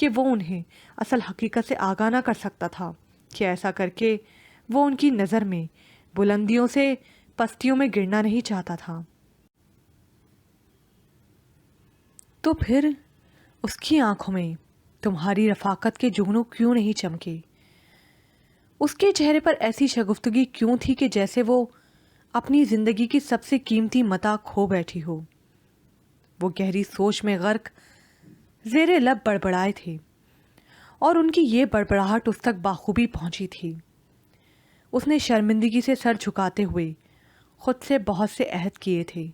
کہ وہ انہیں اصل حقیقت سے آگاہ نہ کر سکتا تھا کہ ایسا کر کے وہ ان کی نظر میں بلندیوں سے پستیوں میں گرنا نہیں چاہتا تھا۔ تو پھر اس کی آنکھوں میں تمہاری رفاقت کے جگنوں کیوں نہیں چمکے؟ اس کے چہرے پر ایسی شگفتگی کیوں تھی کہ جیسے وہ اپنی زندگی کی سب سے قیمتی متاع کھو بیٹھی ہو؟ وہ گہری سوچ میں غرق زیر لب بڑبڑائے تھے، اور ان کی یہ بڑبڑاہٹ اس تک بخوبی پہنچی تھی۔ اس نے شرمندگی سے سر جھکاتے ہوئے خود سے بہت سے عہد کیے تھے۔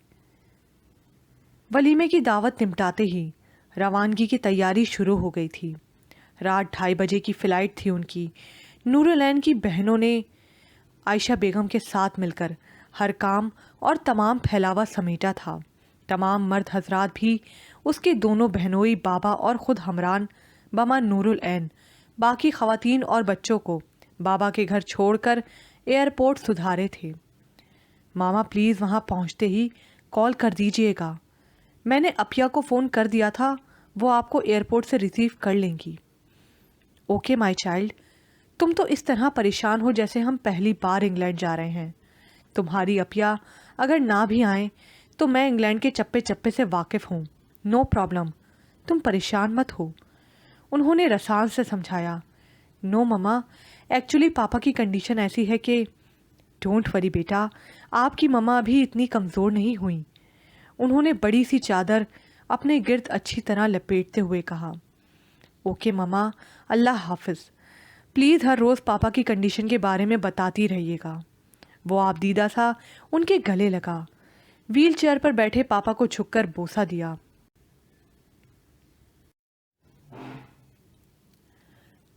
ولیمے کی دعوت نمٹاتے ہی روانگی کی تیاری شروع ہو گئی تھی۔ رات 2:30 بجے کی فلائٹ تھی ان کی۔ نور العین کی بہنوں نے عائشہ بیگم کے ساتھ مل کر ہر کام اور تمام پھیلاوا سمیٹا تھا۔ تمام مرد حضرات بھی اس کے دونوں بہنوئی بابا اور خود ہمران بما نور العین باقی خواتین اور بچوں کو بابا کے گھر چھوڑ کر ایئرپورٹ سدھارے تھے۔ ماما پلیز وہاں پہنچتے ہی کال کر دیجئے گا، میں نے اپیا کو فون کر دیا تھا، وہ آپ کو ایئرپورٹ سے ریسیو کر لیں گی۔ اوکے مائی چائلڈ، تم تو اس طرح پریشان ہو جیسے ہم پہلی بار انگلینڈ جا رہے ہیں۔ تمہاری اپیا اگر نہ بھی آئیں تو میں انگلینڈ کے چپے چپے سے واقف ہوں، نو پرابلم، تم پریشان مت ہو، انہوں نے رسان سے سمجھایا۔ نو مما، ایکچولی پاپا کی کنڈیشن ایسی ہے کہ ڈونٹ وری بیٹا، آپ کی مما ابھی اتنی کمزور نہیں ہوئیں، انہوں نے بڑی سی چادر اپنے گرد اچھی طرح لپیٹتے ہوئے کہا۔ اوکے مما، اللہ حافظ، پلیز ہر روز پاپا کی کنڈیشن کے بارے میں بتاتی رہیے گا۔ وہ آپ دیدہ سا ان کے گلے لگا، ویل چیئر پر بیٹھے پاپا کو جھک کر بوسہ دیا۔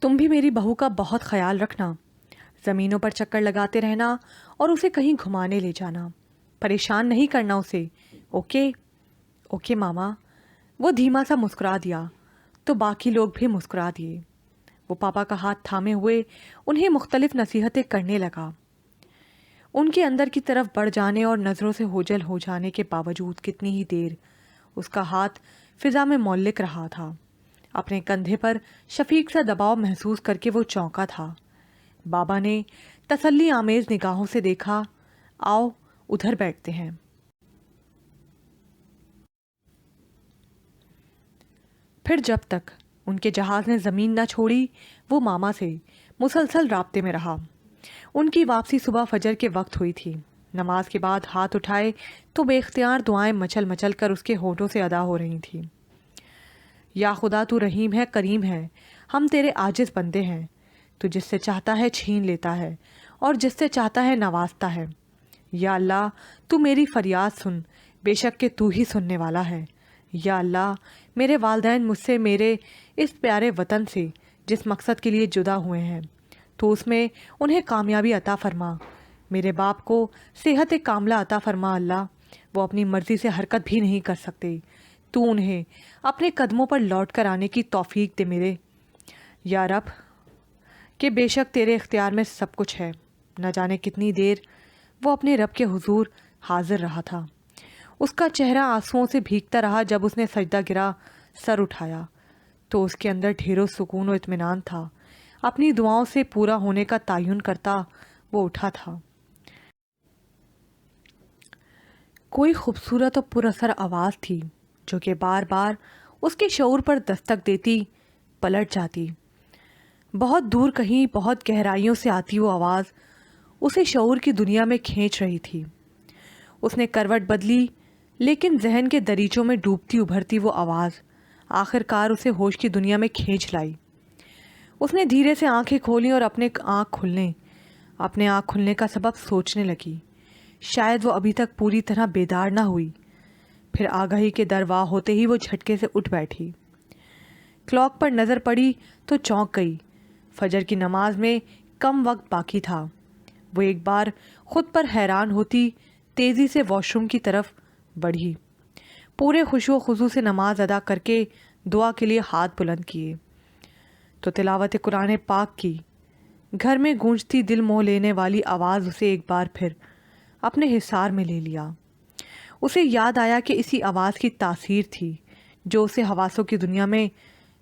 تم بھی میری بہو کا بہت خیال رکھنا، زمینوں پر چکر لگاتے رہنا اور اسے کہیں گھمانے لے جانا، پریشان نہیں کرنا اسے، اوکے؟ اوکے ماما، وہ دھیما سا مسکرا دیا تو باقی لوگ بھی مسکرا دیے۔ وہ پاپا کا ہاتھ تھامے ہوئے انہیں مختلف نصیحتیں کرنے لگا۔ ان کے اندر کی طرف بڑھ جانے اور نظروں سے اوجھل ہو جانے کے باوجود کتنی ہی دیر اس کا ہاتھ فضا میں معلق رہا تھا۔ اپنے کندھے پر شفیق سا دباؤ محسوس کر کے وہ چونکا تھا۔ بابا نے تسلی آمیز نگاہوں سے دیکھا، آؤ ادھر بیٹھتے ہیں۔ پھر جب تک ان کے جہاز نے زمین نہ چھوڑی وہ ماما سے مسلسل رابطے میں رہا۔ ان کی واپسی صبح فجر کے وقت ہوئی تھی۔ نماز کے بعد ہاتھ اٹھائے تو بے اختیار دعائیں مچل مچل کر اس کے ہونٹوں سے ادا ہو رہی تھیں۔ یا خدا تو رحیم ہے، کریم ہے، ہم تیرے عاجز بندے ہیں، تو جس سے چاہتا ہے چھین لیتا ہے اور جس سے چاہتا ہے نوازتا ہے۔ یا اللہ تو میری فریاد سن، بے شک کہ تو ہی سننے والا ہے۔ یا اللہ میرے والدین مجھ سے، میرے اس پیارے وطن سے جس مقصد کے لیے جدا ہوئے ہیں، تو اس میں انہیں کامیابی عطا فرما۔ میرے باپ کو صحت کاملہ عطا فرما اللہ، وہ اپنی مرضی سے حرکت بھی نہیں کر سکتے، تو انہیں اپنے قدموں پر لوٹ کر آنے کی توفیق دے میرے یا رب، کہ بے شک تیرے اختیار میں سب کچھ ہے۔ نہ جانے کتنی دیر وہ اپنے رب کے حضور حاضر رہا تھا۔ اس کا چہرہ آنسوؤں سے بھیگتا رہا۔ جب اس نے سجدہ گرا سر اٹھایا تو اس کے اندر ڈھیروں سکون و اطمینان تھا۔ اپنی دعاؤں سے پورا ہونے کا تعین کرتا وہ اٹھا تھا۔ کوئی خوبصورت اور پر اثر آواز تھی جو کہ بار بار اس کے شعور پر دستک دیتی، پلٹ جاتی۔ بہت دور کہیں بہت گہرائیوں سے آتی وہ آواز اسے شعور کی دنیا میں کھینچ رہی تھی۔ اس نے کروٹ بدلی، لیکن ذہن کے دریچوں میں ڈوبتی ابھرتی وہ آواز آخر کار اسے ہوش کی دنیا میں کھینچ لائی۔ اس نے دھیرے سے آنکھیں کھولیں اور اپنے آنکھ کھلنے کا سبب سوچنے لگی۔ شاید وہ ابھی تک پوری طرح بیدار نہ ہوئی۔ پھر آگاہی کے درواہ ہوتے ہی وہ جھٹکے سے اٹھ بیٹھی۔ کلاک پر نظر پڑی تو چونک گئی۔ فجر کی نماز میں کم وقت باقی تھا۔ وہ ایک بار خود پر حیران ہوتی تیزی سے واش روم کی طرف بڑھی، پورے خشوع و خضوع سے نماز ادا کر کے دعا کے لیے ہاتھ بلند کیے تو تلاوت قرآن پاک کی گھر میں گونجتی دل موہ لینے والی آواز اسے ایک بار پھر اپنے حصار میں لے لیا۔ اسے یاد آیا کہ اسی آواز کی تاثیر تھی جو اسے حواسوں کی دنیا میں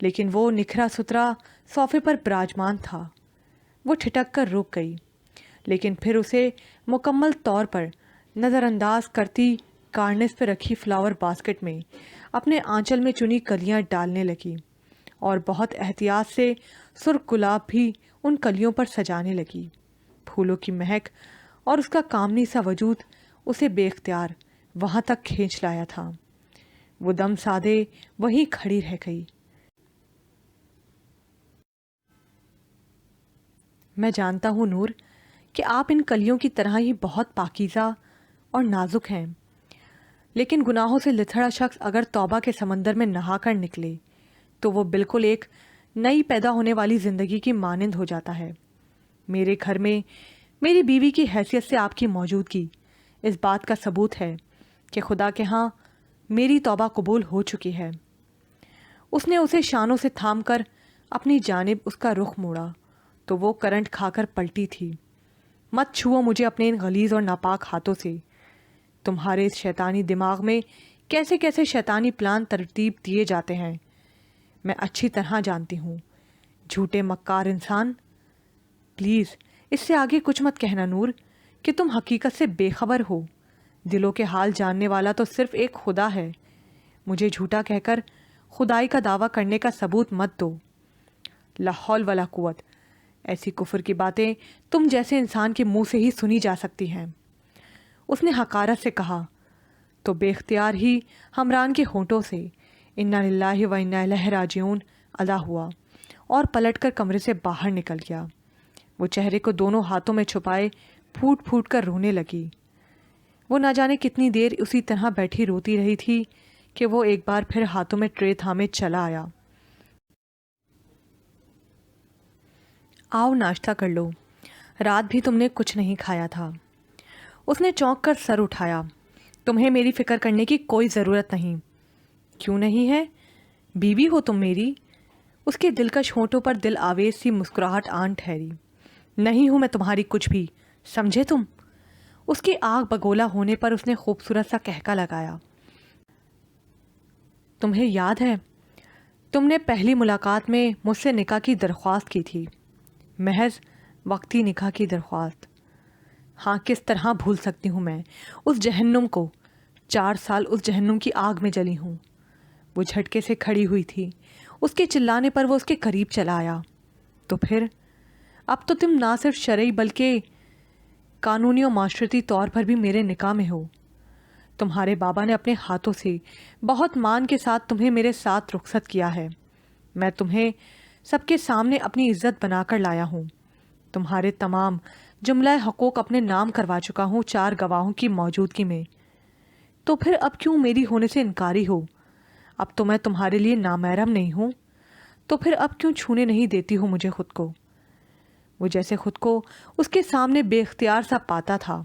لیکن وہ نکھرا ستھرا صوفے پر براجمان تھا۔ وہ ٹھٹک کر رک گئی، لیکن پھر اسے مکمل طور پر نظر انداز کرتی کارنس پہ رکھی فلاور باسکٹ میں اپنے آنچل میں چنی کلیاں ڈالنے لگی اور بہت احتیاط سے سرخ گلاب بھی ان کلیوں پر سجانے لگی۔ پھولوں کی مہک اور اس کا کامنی سا وجود اسے بے اختیار وہاں تک کھینچ لایا تھا۔ وہ دم سادے وہیں کھڑی رہ گئی۔ میں جانتا ہوں نور کہ آپ ان کلیوں کی طرح ہی بہت پاکیزہ اور نازک ہیں، لیکن گناہوں سے لتھڑا شخص اگر توبہ کے سمندر میں نہا کر نکلے تو وہ بالکل ایک نئی پیدا ہونے والی زندگی کی مانند ہو جاتا ہے۔ میرے گھر میں میری بیوی کی حیثیت سے آپ کی موجودگی اس بات کا ثبوت ہے کہ خدا کے ہاں میری توبہ قبول ہو چکی ہے۔ اس نے اسے شانوں سے تھام کر اپنی جانب اس کا رخ موڑا تو وہ کرنٹ کھا کر پلٹی تھی۔ مت چھوؤ مجھے اپنے ان غلیظ اور ناپاک ہاتھوں سے۔ تمہارے اس شیطانی دماغ میں کیسے کیسے شیطانی پلان ترتیب دیے جاتے ہیں میں اچھی طرح جانتی ہوں، جھوٹے مکار انسان۔ پلیز اس سے آگے کچھ مت کہنا نور کہ تم حقیقت سے بے خبر ہو۔ دلوں کے حال جاننے والا تو صرف ایک خدا ہے۔ مجھے جھوٹا کہہ کر خدائی کا دعویٰ کرنے کا ثبوت مت دو۔ لا حول ولا قوت، ایسی کفر کی باتیں تم جیسے انسان کے منہ سے ہی سنی جا سکتی ہیں۔ اس نے حقارت سے کہا تو بے اختیار ہی حمران کے ہونٹوں سے انا للہ و انا الیہ راجعون ادا ہوا اور پلٹ کر کمرے سے باہر نکل گیا۔ وہ چہرے کو دونوں ہاتھوں میں چھپائے پھوٹ پھوٹ کر رونے لگی۔ وہ نہ جانے کتنی دیر اسی طرح بیٹھی روتی رہی تھی کہ وہ ایک بار پھر ہاتھوں میں ٹرے تھامے چلا آیا۔ آؤ ناشتہ کر لو، رات بھی تم نے کچھ نہیں کھایا تھا۔ اس نے چونک کر سر اٹھایا۔ تمہیں میری فکر کرنے کی کوئی ضرورت نہیں۔ کیوں نہیں ہے؟ بیوی ہو تم میری۔ اس کے دلکش ہونٹوں پر دل آویز سی مسکراہٹ آن ٹھہری۔ نہیں ہوں میں تمہاری کچھ بھی، سمجھے تم؟ اس کی آنکھ بگولا ہونے پر اس نے خوبصورت سا کہکا لگایا۔ تمہیں یاد ہے تم نے پہلی ملاقات میں مجھ سے نکاح کی درخواست کی تھی، محض وقتی نکاح کی درخواست۔ ہاں، کس طرح بھول سکتی ہوں میں اس جہنم کو۔ 4 سال اس جہنم کی آگ میں جلی ہوں۔ وہ جھٹکے سے کھڑی ہوئی تھی۔ اس کے چلانے پر وہ اس کے قریب چلا آیا۔ تو پھر اب تو تم نہ صرف شرعی بلکہ قانونی و معاشرتی طور پر بھی میرے نکاح میں ہو۔ تمہارے بابا نے اپنے ہاتھوں سے بہت مان کے ساتھ تمہیں میرے ساتھ رخصت کیا ہے۔ میں تمہیں سب کے سامنے اپنی عزت بنا کر لایا ہوں۔ تمہارے تمام جملہ حقوق اپنے نام کروا چکا ہوں 4 گواہوں کی موجودگی میں۔ تو پھر اب کیوں میری ہونے سے انکاری ہو؟ اب تو میں تمہارے لیے نامحرم نہیں ہوں، تو پھر اب کیوں چھونے نہیں دیتی ہو مجھے خود کو؟ وہ جیسے خود کو اس کے سامنے بے اختیار سا پاتا تھا۔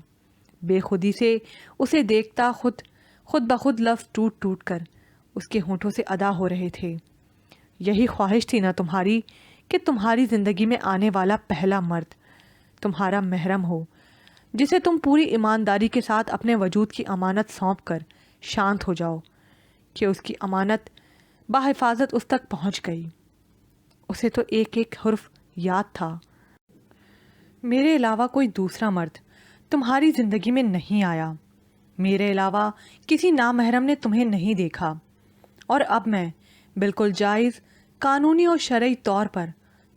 بے خودی سے اسے دیکھتا خود بخود لفظ ٹوٹ ٹوٹ کر اس کے ہونٹوں سے ادا ہو رہے تھے۔ یہی خواہش تھی نا تمہاری کہ تمہاری زندگی میں آنے والا پہلا مرد تمہارا محرم ہو، جسے تم پوری ایمانداری کے ساتھ اپنے وجود کی امانت سونپ کر شانت ہو جاؤ کہ اس کی امانت بحفاظت اس تک پہنچ گئی۔ اسے تو ایک ایک حرف یاد تھا۔ میرے علاوہ کوئی دوسرا مرد تمہاری زندگی میں نہیں آیا، میرے علاوہ کسی نامحرم نے تمہیں نہیں دیکھا، اور اب میں بالکل جائز قانونی اور شرعی طور پر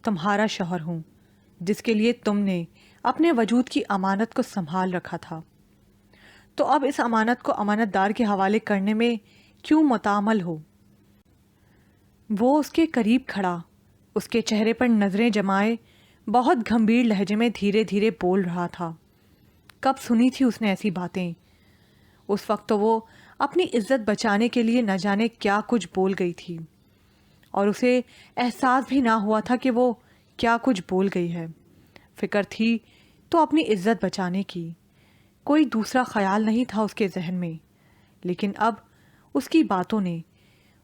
تمہارا شوہر ہوں، جس کے لیے تم نے اپنے وجود کی امانت کو سنبھال رکھا تھا۔ تو اب اس امانت کو امانت دار کے حوالے کرنے میں کیوں متعامل ہو؟ وہ اس کے قریب کھڑا، اس کے چہرے پر نظریں جمائے بہت گھمبیر لہجے میں دھیرے دھیرے بول رہا تھا۔ کب سنی تھی اس نے ایسی باتیں؟ اس وقت تو وہ اپنی عزت بچانے کے لیے نہ جانے کیا کچھ بول گئی تھی، اور اسے احساس بھی نہ ہوا تھا کہ وہ کیا کچھ بول گئی ہے۔ فکر تھی تو اپنی عزت بچانے کی، کوئی دوسرا خیال نہیں تھا اس کے ذہن میں۔ لیکن اب اس کی باتوں نے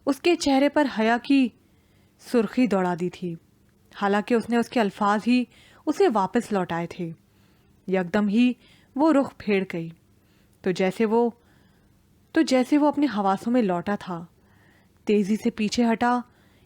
اس کے چہرے پر حیا کی سرخی دوڑا دی تھی، حالانکہ اس نے اس کے الفاظ ہی اسے واپس لوٹائے تھے۔ یکدم ہی وہ رخ پھیڑ گئی، تو جیسے وہ اپنے حواسوں میں لوٹا تھا، تیزی سے پیچھے ہٹا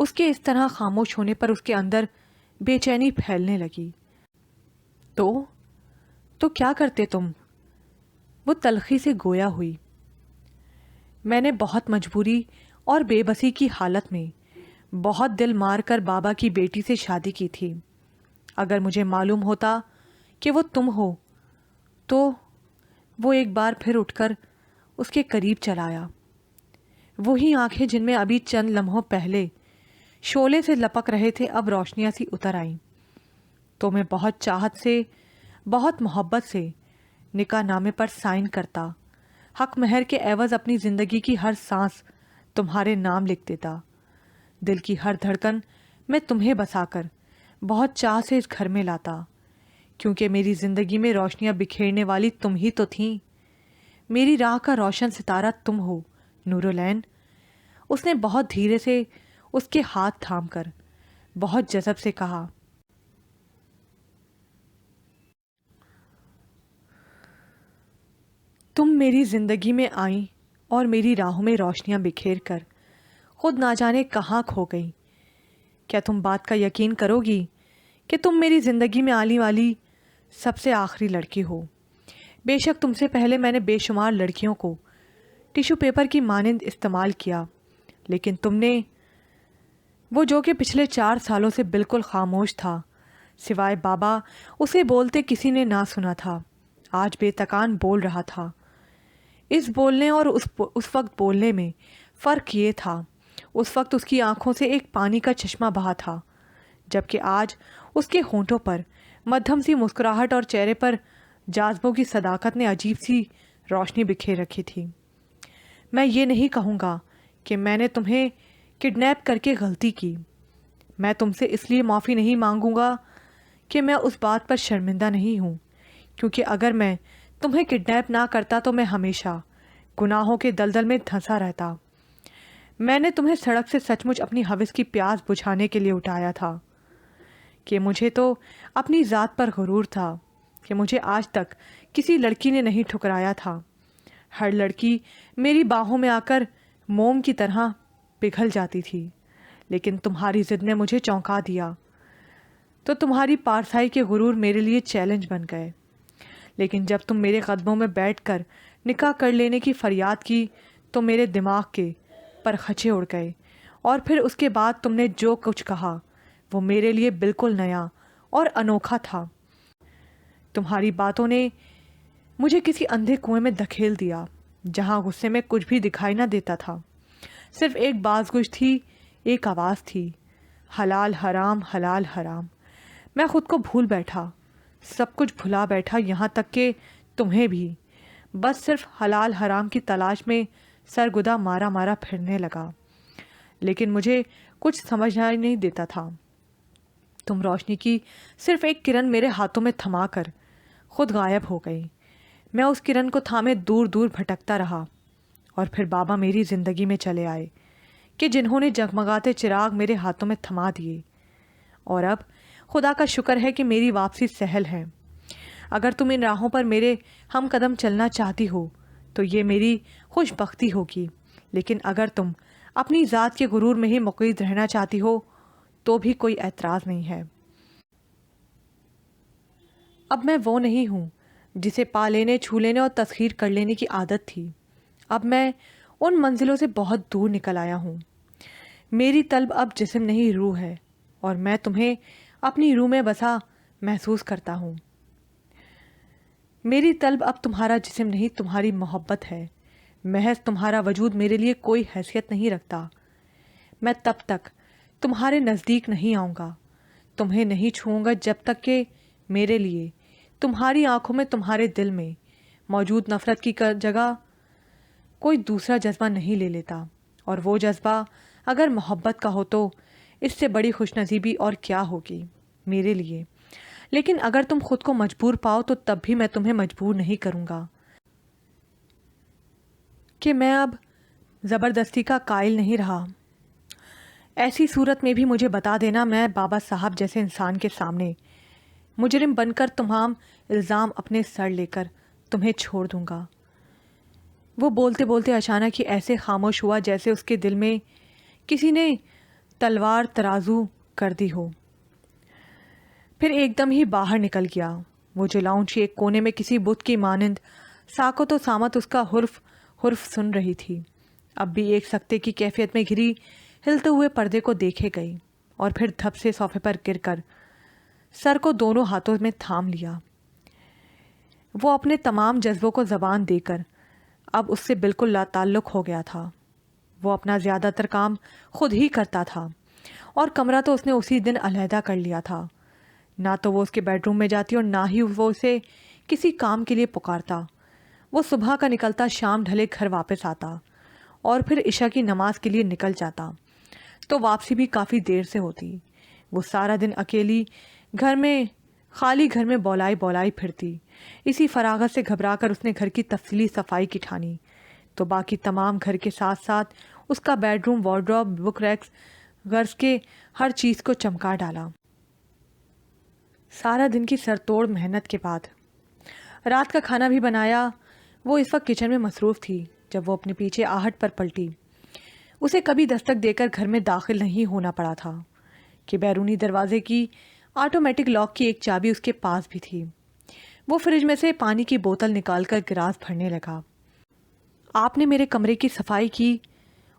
اس کے اس طرح خاموش ہونے پر اس کے اندر بے چینی پھیلنے لگی۔ تو کیا کرتے تم؟ وہ تلخی سے گویا ہوئی۔ میں نے بہت مجبوری اور بے بسی کی حالت میں بہت دل مار کر بابا کی بیٹی سے شادی کی تھی۔ اگر مجھے معلوم ہوتا کہ وہ تم ہو تو… وہ ایک بار پھر اٹھ کر اس کے قریب چلا آیا۔ وہی آنکھیں جن میں ابھی چند لمحوں پہلے شعلے سے لپک رہے تھے اب روشنیاں سی اتر آئیں۔ تو میں بہت چاہت سے، بہت محبت سے نکاح نامے پر سائن کرتا، حق مہر کے عوض اپنی زندگی کی ہر سانس تمہارے نام لکھ دیتا، دل کی ہر دھڑکن میں تمہیں بسا کر بہت چاہ سے اس گھر میں لاتا، کیونکہ میری زندگی میں روشنیاں بکھیرنے والی تم ہی تو تھیں۔ میری راہ کا روشن ستارہ تم ہو نورالعین۔ اس نے بہت دھیرے سے اس کے ہاتھ تھام کر بہت جذب سے کہا۔ تم میری زندگی میں آئیں اور میری راہوں میں روشنیاں بکھیر کر خود نہ جانے کہاں کھو گئی۔ کیا تم بات کا یقین کرو گی کہ تم میری زندگی میں آنے والی سب سے آخری لڑکی ہو؟ بے شک تم سے پہلے میں نے بے شمار لڑکیوں کو ٹیشو پیپر کی مانند استعمال کیا، لیکن تم نے، وہ جو کہ پچھلے 4 سالوں سے بالکل خاموش تھا، سوائے بابا اسے بولتے کسی نے نہ سنا تھا، آج بے تکان بول رہا تھا۔ اس بولنے اور اس وقت بولنے میں فرق یہ تھا، اس وقت اس کی آنکھوں سے ایک پانی کا چشمہ بہا تھا، جبکہ آج اس کے ہونٹوں پر مدھم سی مسکراہٹ اور چہرے پر جاذبوں کی صداقت نے عجیب سی روشنی بکھیر رکھی تھی۔ میں یہ نہیں کہوں گا کہ میں نے تمہیں کڈنیپ کر کے غلطی کی۔ میں تم سے اس لیے معافی نہیں مانگوں گا کہ میں اس بات پر شرمندہ نہیں ہوں، کیونکہ اگر میں تمہیں کڈنیپ نہ کرتا تو میں ہمیشہ گناہوں کے دلدل میں دھنسا رہتا۔ میں نے تمہیں سڑک سے سچ مچ اپنی ہوس کی پیاس بجھانے کے لیے اٹھایا تھا، کہ مجھے تو اپنی ذات پر غرور تھا کہ مجھے آج تک کسی لڑکی نے نہیں ٹھکرایا تھا۔ ہر لڑکی میری باہوں میں آ کر موم کی طرح پگھل جاتی تھی، لیکن تمہاری ضد نے مجھے چونکا دیا، تو تمہاری پارسائی کے غرور میرے لیے چیلنج بن گئے۔ لیکن جب تم میرے قدموں میں بیٹھ کر نکاح کر لینے کی فریاد کی تو میرے دماغ کے پرخچے اڑ گئے، اور پھر اس کے بعد تم نے جو کچھ کہا وہ میرے لیے بالکل نیا اور انوکھا تھا۔ تمہاری باتوں نے مجھے کسی اندھے کنویں میں دھکیل دیا، جہاں غصے میں کچھ بھی دکھائی نہ دیتا تھا، صرف ایک بازگوش تھی، ایک آواز تھی، حلال حرام حلال حرام۔ میں خود کو بھول بیٹھا، سب کچھ بھلا بیٹھا، یہاں تک کہ تمہیں بھی، بس صرف حلال حرام کی تلاش میں سرگدا مارا مارا پھرنے لگا، لیکن مجھے کچھ سمجھنا نہیں دیتا تھا۔ تم روشنی کی صرف ایک کرن میرے ہاتھوں میں تھما کر خود غائب ہو گئی۔ میں اس کرن کو تھامے دور دور بھٹکتا رہا، اور پھر بابا میری زندگی میں چلے آئے کہ جنہوں نے جگمگاتے چراغ میرے ہاتھوں میں تھما دیے، اور اب خدا کا شکر ہے کہ میری واپسی سہل ہے۔ اگر تم ان راہوں پر میرے ہم قدم چلنا چاہتی ہو تو یہ میری خوش بختی ہوگی، لیکن اگر تم اپنی ذات کے غرور میں ہی مقید رہنا چاہتی ہو تو بھی کوئی اعتراض نہیں ہے۔ اب میں وہ نہیں ہوں جسے پا لینے، چھو لینے اور تسخیر کر لینے کی عادت تھی۔ اب میں ان منزلوں سے بہت دور نکل آیا ہوں۔ میری طلب اب جسم نہیں روح ہے، اور میں تمہیں اپنی روح میں بسا محسوس کرتا ہوں۔ میری طلب اب تمہارا جسم نہیں، تمہاری محبت ہے۔ محض تمہارا وجود میرے لیے کوئی حیثیت نہیں رکھتا۔ میں تب تک تمہارے نزدیک نہیں آؤں گا، تمہیں نہیں چھوؤں گا جب تک کہ میرے لیے تمہاری آنکھوں میں، تمہارے دل میں موجود نفرت کی جگہ کوئی دوسرا جذبہ نہیں لے لیتا، اور وہ جذبہ اگر محبت کا ہو تو اس سے بڑی خوش نصیبی اور کیا ہوگی میرے لیے۔ لیکن اگر تم خود کو مجبور پاؤ تو تب بھی میں تمہیں مجبور نہیں کروں گا، کہ میں اب زبردستی کا قائل نہیں رہا۔ ایسی صورت میں بھی مجھے بتا دینا، میں بابا صاحب جیسے انسان کے سامنے مجرم بن کر تمام الزام اپنے سر لے کر تمہیں چھوڑ دوں گا۔ وہ بولتے بولتے اچانک ہی ایسے خاموش ہوا جیسے اس کے دل میں کسی نے تلوار ترازو کر دی ہو۔ پھر ایک دم ہی باہر نکل گیا۔ وہ جو لاؤنج کے ایک کونے میں کسی بت کی مانند ساکت و سامت اس کا حرف سن رہی تھی، اب بھی ایک سکتے کی کیفیت میں گھری ہلتے ہوئے پردے کو دیکھے گئی اور پھر دھپ سے صوفے پر گر کر سر کو دونوں ہاتھوں میں تھام لیا۔ وہ اپنے تمام جذبوں کو زبان دے کر اب اس سے بالکل لا تعلق ہو گیا تھا۔ وہ اپنا زیادہ تر کام خود ہی کرتا تھا اور کمرہ تو اس نے اسی دن علیحدہ کر لیا تھا۔ نہ تو وہ اس کے بیڈ روم میں جاتی اور نہ ہی وہ اسے کسی کام کے لیے پکارتا۔ وہ صبح کا نکلتا، شام ڈھلے گھر واپس آتا اور پھر عشاء کی نماز کے لیے نکل جاتا تو واپسی بھی کافی دیر سے ہوتی۔ وہ سارا دن اکیلی خالی گھر میں بولائی پھرتی۔ اسی فراغت سے گھبرا کر اس نے گھر کی تفصیلی صفائی کی ٹھانی تو باقی تمام گھر کے ساتھ ساتھ اس کا بیڈ روم، وارڈروب، بک ریکس غرض کے ہر چیز کو چمکا ڈالا۔ سارا دن کی سر توڑ محنت کے بعد رات کا کھانا بھی بنایا۔ وہ اس وقت کچن میں مصروف تھی جب وہ اپنے پیچھے آہٹ پر پلٹی۔ اسے کبھی دستک دے کر گھر میں داخل نہیں ہونا پڑا تھا کہ بیرونی دروازے کی آٹومیٹک لاک کی ایک چابی اس کے پاس بھی تھی۔ وہ فریج میں سے پانی کی بوتل نکال کر گلاس بھرنے لگا۔ آپ نے میرے کمرے کی صفائی کی،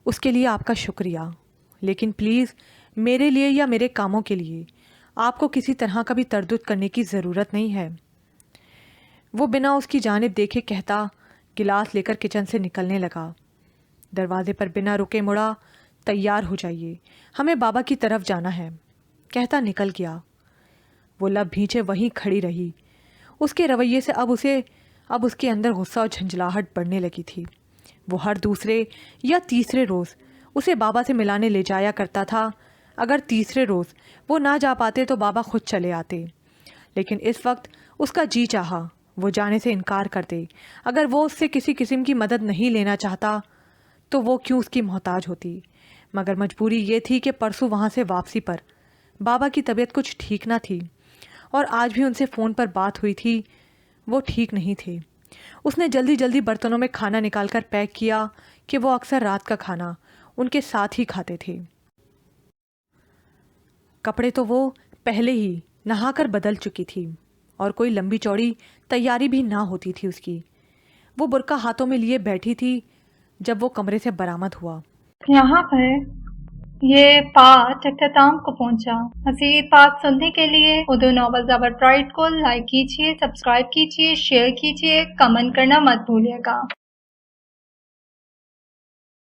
اس کے لیے آپ کا شکریہ، لیکن پلیز میرے لیے یا میرے کاموں کے لیے آپ کو کسی طرح کا بھی تردد کرنے کی ضرورت نہیں ہے، وہ بنا اس کی جانب دیکھے کہتا گلاس لے کر کچن سے نکلنے لگا۔ دروازے پر بنا رکے مڑا، تیار ہو جائیے، ہمیں بابا کی طرف جانا ہے، کہتا نکل گیا۔ وہ لب بھینچے وہیں کھڑی رہی۔ اس کے رویے سے اب اس کے اندر غصہ اور جھنجھلاہٹ بڑھنے لگی تھی۔ وہ ہر دوسرے یا تیسرے روز اسے بابا سے ملانے لے جایا کرتا تھا۔ اگر تیسرے روز وہ نہ جا پاتے تو بابا خود چلے آتے، لیکن اس وقت اس کا جی چاہا وہ جانے سے انکار کر دے۔ اگر وہ اس سے کسی قسم کی مدد نہیں لینا چاہتا تو وہ کیوں اس کی محتاج ہوتی، مگر مجبوری یہ تھی کہ پرسوں وہاں سے واپسی پر بابا کی طبیعت کچھ ٹھیک نہ تھی اور آج بھی ان سے فون پر بات ہوئی تھی، وہ ٹھیک نہیں تھے۔ اس نے جلدی برتنوں میں کھانا نکال کر پیک کیا کہ وہ اکثر رات کا کھانا ان کے ساتھ ہی کھاتے تھے۔ کپڑے تو وہ پہلے ہی نہا کر بدل چکی تھی اور کوئی لمبی چوڑی تیاری بھی نہ ہوتی تھی اس کی۔ وہ برقع ہاتھوں میں لیے بیٹھی تھی جب وہ کمرے سے برآمد ہوا۔ یہاں پر یہ پارٹ اختتام کو پہنچا۔ مزید پارٹ سننے کے لیے اردو ناول زبر برائٹ کو لائک کیجیے، سبسکرائب کیجیے، شیئر کیجیے، کمنٹ کرنا مت بھولیے گا۔